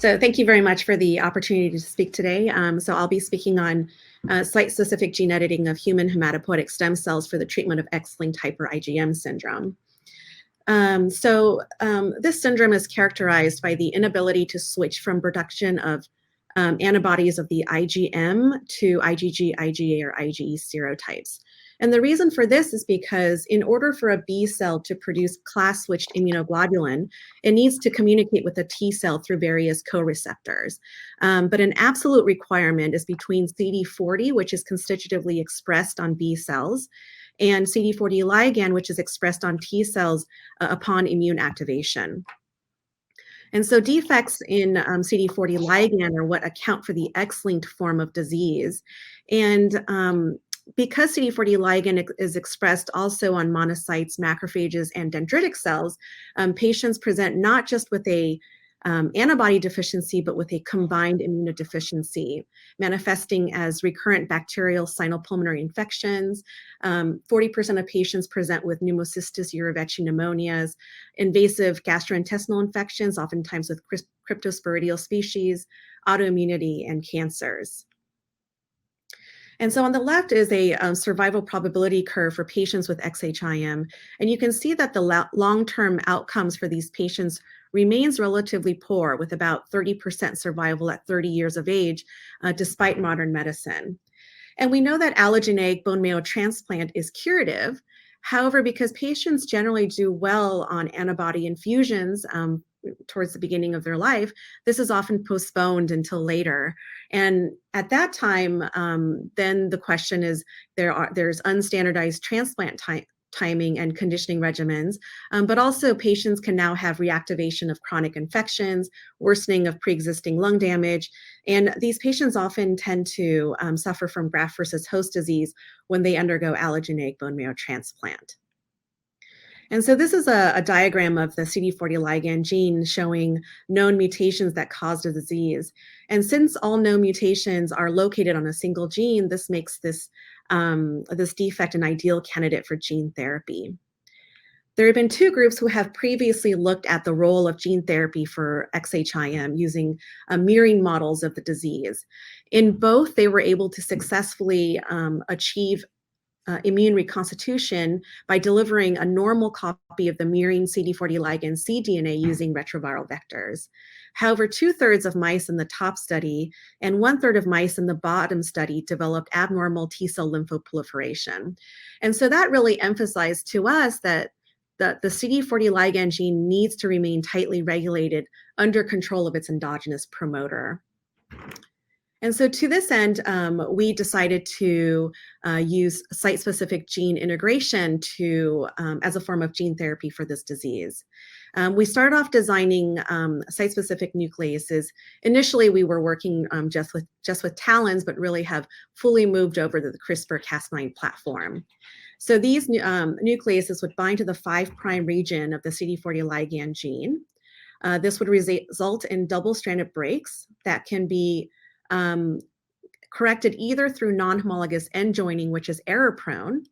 So thank you very much for the opportunity to speak today. So I'll be speaking on site-specific gene editing of human hematopoietic stem cells for the treatment of X-linked Hyper-Igm syndrome. This syndrome is characterized by the inability to switch from production of antibodies of the IgM to IgG, IgA, or IgE serotypes. And the reason for this is because in order for a B cell to produce class-switched immunoglobulin, it needs to communicate with a T cell through various co-receptors. But an absolute requirement is between CD40, which is constitutively expressed on B cells, and CD40 ligand, which is expressed on T cells upon immune activation. And so defects in CD40 ligand are what account for the X-linked form of disease. And because CD40 ligand is expressed also on monocytes, macrophages, and dendritic cells, patients present not just with a antibody deficiency, but with a combined immunodeficiency, manifesting as recurrent bacterial sinopulmonary infections. 40% of patients present with pneumocystis jirovecii pneumonias, invasive gastrointestinal infections, oftentimes with cryptosporidial species, autoimmunity, and cancers. And so on the left is a survival probability curve for patients with XHIM. And you can see that the long-term outcomes for these patients remains relatively poor, with about 30% survival at 30 years of age, despite modern medicine. And we know that allogeneic bone marrow transplant is curative. However, because patients generally do well on antibody infusions towards the beginning of their life, this is often postponed until later. And at that time, then the question is, there's unstandardized transplant timing and conditioning regimens, but also patients can now have reactivation of chronic infections, worsening of pre-existing lung damage, and these patients often tend to suffer from graft versus host disease when they undergo allogeneic bone marrow transplant. And so this is a diagram of the CD40 ligand gene showing known mutations that cause the disease. And since all known mutations are located on a single gene, this makes this defect an ideal candidate for gene therapy. There have been two groups who have previously looked at the role of gene therapy for XHIM using mirroring models of the disease. In both, they were able to successfully achieve immune reconstitution by delivering a normal copy of the mirroring CD40 ligand cDNA using retroviral vectors. However, 2/3 of mice in the top study and 1/3 of mice in the bottom study developed abnormal T-cell lymphoproliferation. And so that really emphasized to us that the CD40 ligand gene needs to remain tightly regulated under control of its endogenous promoter. And so to this end, we decided to use site-specific gene integration as a form of gene therapy for this disease. We started off designing site-specific nucleases. Initially, we were working just with TALENs, but really have fully moved over to the CRISPR-Cas9 platform. So these nucleases would bind to the 5' region of the CD40 ligand gene. This would result in double-stranded breaks that can be corrected either through non-homologous end joining, which is error-prone,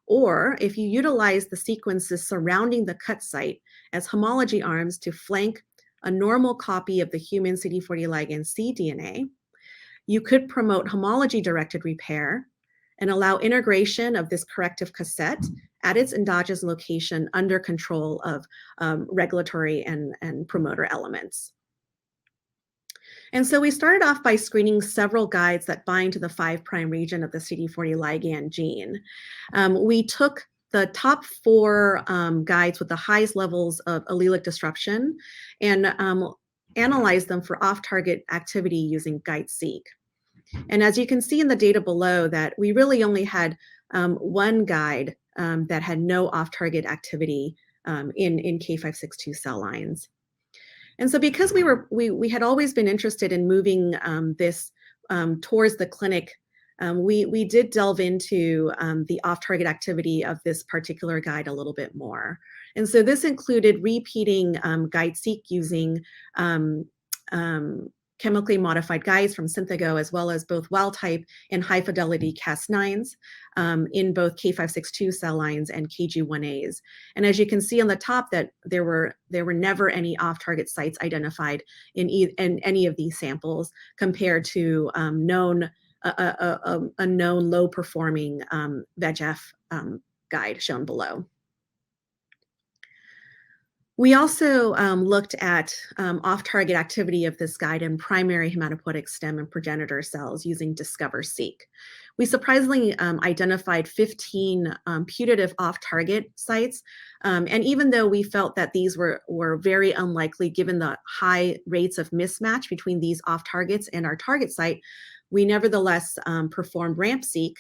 or if you utilize the sequences surrounding the cut site as homology arms to flank a normal copy of the human CD40 ligand cDNA, you could promote homology-directed repair and allow integration of this corrective cassette at its endogenous location under control of regulatory and promoter elements. And so we started off by screening several guides that bind to the 5' region of the CD40 ligand gene. We took the top 4 guides with the highest levels of allelic disruption and analyzed them for off-target activity using GuideSeq. And as you can see in the data below, that we really only had one guide that had no off-target activity in K562 cell lines. And so because we had always been interested in moving this towards the clinic, we did delve into the off-target activity of this particular guide a little bit more. And so this included repeating GuideSeq using chemically modified guides from Synthago, as well as both wild-type and high-fidelity Cas9s in both K562 cell lines and KG1As. And as you can see on the top, that there were never any off-target sites identified in any of these samples compared to a known low-performing VEGF guide shown below. We also looked at off-target activity of this guide in primary hematopoietic stem and progenitor cells using Discover-Seq. We surprisingly identified 15 putative off-target sites, and even though we felt that these were very unlikely given the high rates of mismatch between these off-targets and our target site, we nevertheless performed RAMP-Seq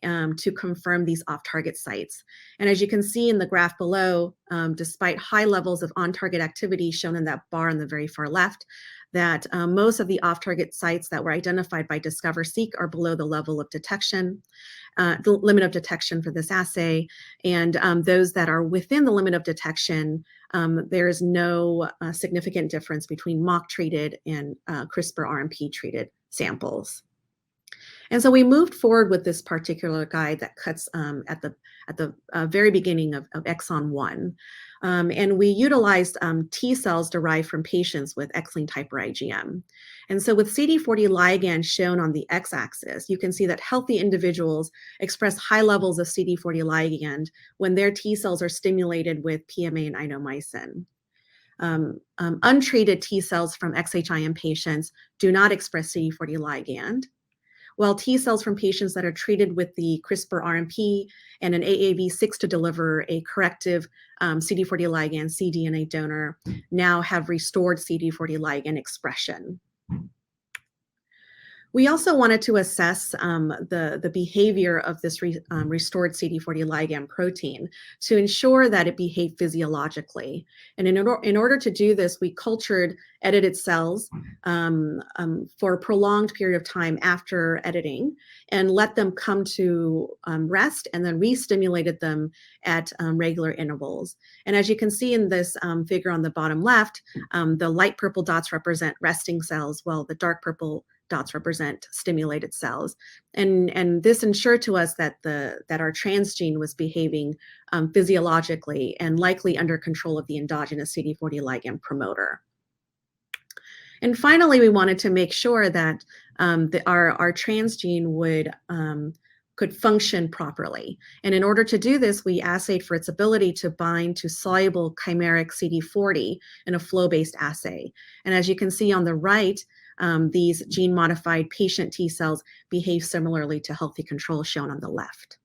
to confirm these off-target sites. And as you can see in the graph below, despite high levels of on-target activity shown in that bar on the very far left, that most of the off-target sites that were identified by Discover-Seq are below the level of detection, the limit of detection for this assay. And those that are within the limit of detection, there is no significant difference between mock-treated and CRISPR-RNP-treated samples. And so we moved forward with this particular guide that cuts at the very beginning of exon 1. And we utilized T cells derived from patients with X-linked Hyper-Igm. And so with CD40 ligand shown on the x-axis, you can see that healthy individuals express high levels of CD40 ligand when their T cells are stimulated with PMA and inomycin. Untreated T cells from XHIM patients do not express CD40 ligand, while T cells from patients that are treated with the CRISPR-RNP and an AAV6 to deliver a corrective CD40 ligand cDNA donor now have restored CD40 ligand expression. We also wanted to assess the behavior of this restored CD40 ligand protein to ensure that it behaved physiologically. And in order to do this, we cultured edited cells for a prolonged period of time after editing and let them come to rest and then re-stimulated them at regular intervals. And as you can see in this figure on the bottom left, the light purple dots represent resting cells, while the dark purple dots represent stimulated cells. And this ensured to us that our transgene was behaving physiologically and likely under control of the endogenous CD40 ligand promoter. And finally, we wanted to make sure that our transgene could function properly. And in order to do this, we assayed for its ability to bind to soluble chimeric CD40 in a flow-based assay. And as you can see on the right, these gene-modified patient T cells behave similarly to healthy controls shown on the left.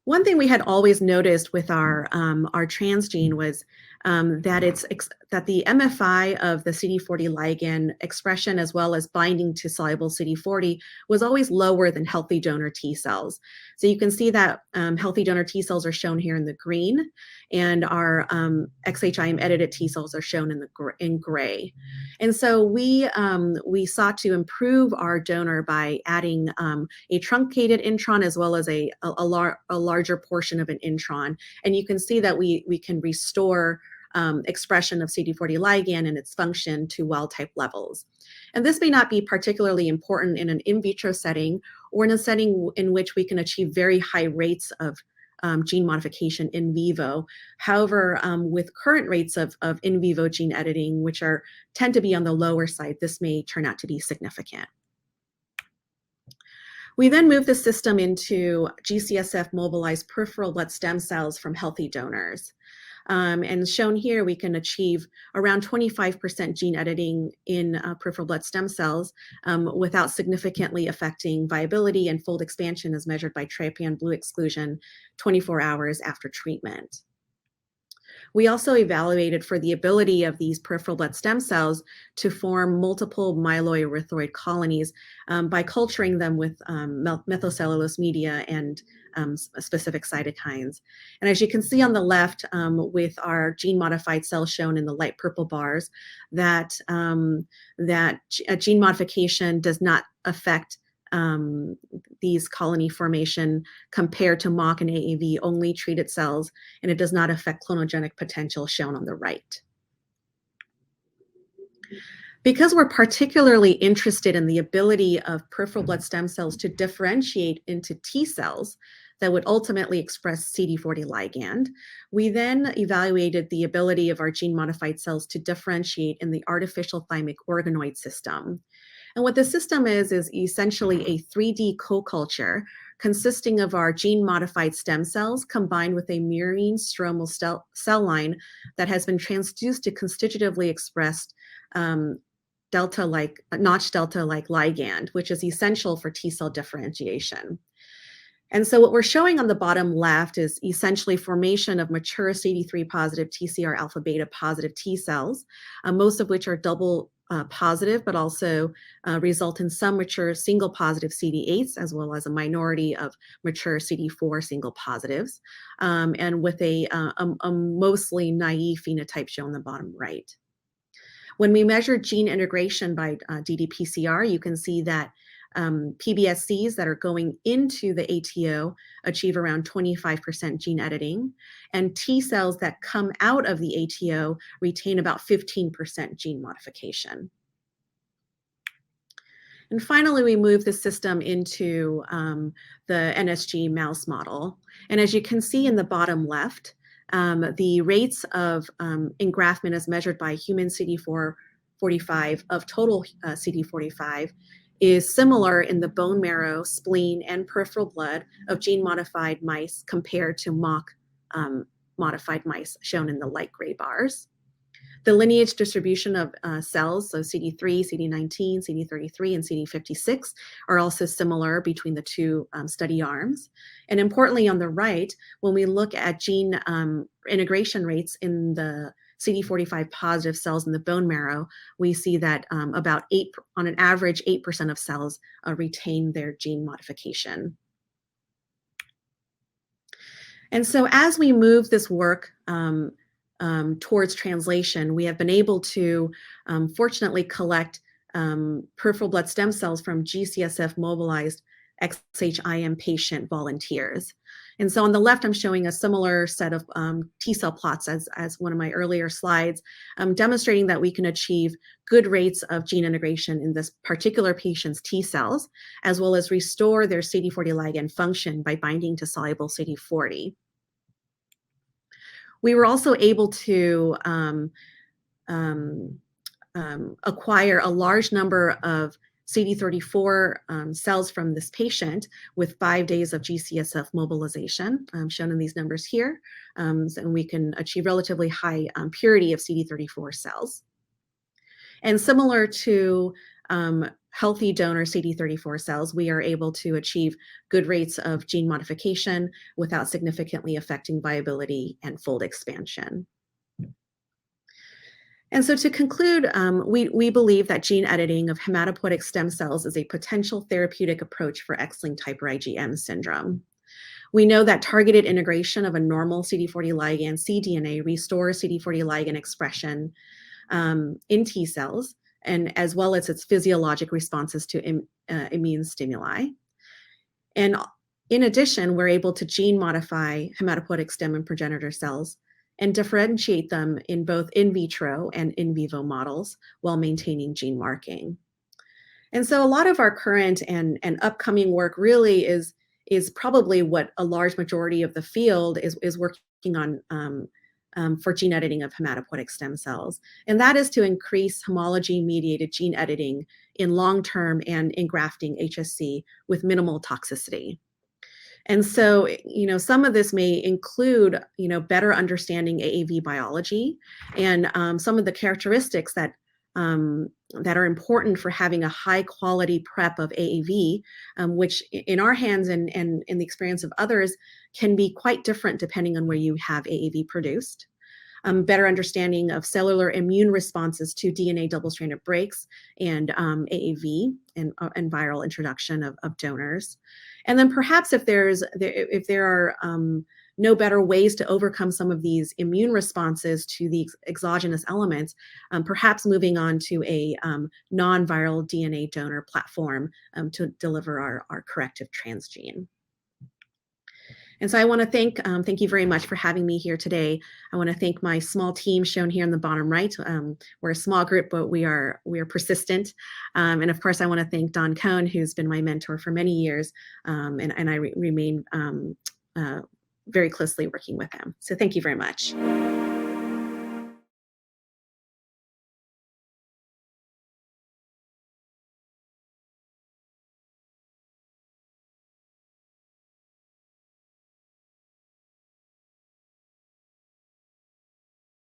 One thing we had always noticed with our transgene was that the MFI of the CD40 ligand expression, as well as binding to soluble CD40, was always lower than healthy donor T cells. So you can see that healthy donor T cells are shown here in the green, and our XHIM edited T cells are shown in gray. And so we sought to improve our donor by adding a truncated intron as well as a larger portion of an intron. And you can see that we can restore expression of CD40 ligand and its function to wild-type levels. And this may not be particularly important in an in vitro setting or in a setting in which we can achieve very high rates of gene modification in vivo. However, with current rates of in vivo gene editing, which tend to be on the lower side, this may turn out to be significant. We then moved the system into GCSF mobilized peripheral blood stem cells from healthy donors. And shown here, we can achieve around 25% gene editing in peripheral blood stem cells without significantly affecting viability and fold expansion as measured by trypan blue exclusion 24 hours after treatment. We also evaluated for the ability of these peripheral blood stem cells to form multiple myeloerythroid colonies by culturing them with methylcellulose media and specific cytokines. And as you can see on the left with our gene-modified cells shown in the light purple bars, that gene modification does not affect these colony formation compared to mock and AAV only treated cells, and it does not affect clonogenic potential shown on the right. Because we're particularly interested in the ability of peripheral blood stem cells to differentiate into T cells that would ultimately express CD40 ligand, we then evaluated the ability of our gene-modified cells to differentiate in the artificial thymic organoid system. And what the system is essentially a 3D co-culture consisting of our gene-modified stem cells combined with a murine stromal cell line that has been transduced to constitutively express notch delta-like ligand, which is essential for T cell differentiation. And so what we're showing on the bottom left is essentially formation of mature CD3 positive TCR alpha beta positive T cells, most of which are double positive, but also result in some mature single positive CD8s, as well as a minority of mature CD4 single positives, and with a mostly naive phenotype shown on the bottom right. When we measure gene integration by ddPCR, you can see that PBSCs that are going into the ATO achieve around 25% gene editing, and T cells that come out of the ATO retain about 15% gene modification. And finally, we move the system into the Nsg Mouse Model. And as you can see in the bottom left, the rates of engraftment as measured by human CD445 of total CD45 is similar in the bone marrow, spleen, and peripheral blood of gene-modified mice compared to mock modified mice shown in the light gray bars. The lineage distribution of cells, so CD3, CD19, CD33, and CD56, are also similar between the two study arms. And importantly, on the right, when we look at gene integration rates in the CD45 positive cells in the bone marrow, we see that about on an average, 8% of cells retain their gene modification. And so as we move this work towards translation, we have been able to fortunately collect peripheral blood stem cells from GCSF mobilized XHIM patient volunteers. And so on the left, I'm showing a similar set of T cell plots as one of my earlier slides, demonstrating that we can achieve good rates of gene integration in this particular patient's T cells, as well as restore their CD40 ligand function by binding to soluble CD40. We were also able to acquire a large number of CD34 cells from this patient with 5 days of GCSF mobilization, shown in these numbers here. And we can achieve relatively high purity of CD34 cells. And similar to healthy donor CD34 cells, we are able to achieve good rates of gene modification without significantly affecting viability and fold expansion. And so to conclude, we believe that gene editing of hematopoietic stem cells is a potential therapeutic approach for X-linked Hyper-Igm syndrome. We know that targeted integration of a normal CD40 ligand cDNA restores CD40 ligand expression in T cells, and as well as its physiologic responses to immune stimuli. And in addition, we're able to gene modify hematopoietic stem and progenitor cells and differentiate them in both in vitro and in vivo models while maintaining gene marking. And so a lot of our current and upcoming work really is probably what a large majority of the field is working on for gene editing of hematopoietic stem cells. And that is to increase homology-mediated gene editing in long-term and engrafting HSC with minimal toxicity. And so, some of this may include, better understanding AAV biology and some of the characteristics that are important for having a high quality prep of AAV, which in our hands and in the experience of others can be quite different depending on where you have AAV produced. Better understanding of cellular immune responses to DNA double-stranded breaks and AAV and viral introduction of donors. And then perhaps if there are no better ways to overcome some of these immune responses to the exogenous elements, perhaps moving on to a non-viral DNA donor platform to deliver our corrective transgene. And so I want to thank you very much for having me here today. I want to thank my small team shown here in the bottom right. We're a small group, but we are persistent. And of course, I want to thank Don Cohn, who's been my mentor for many years, and I remain very closely working with him. So thank you very much.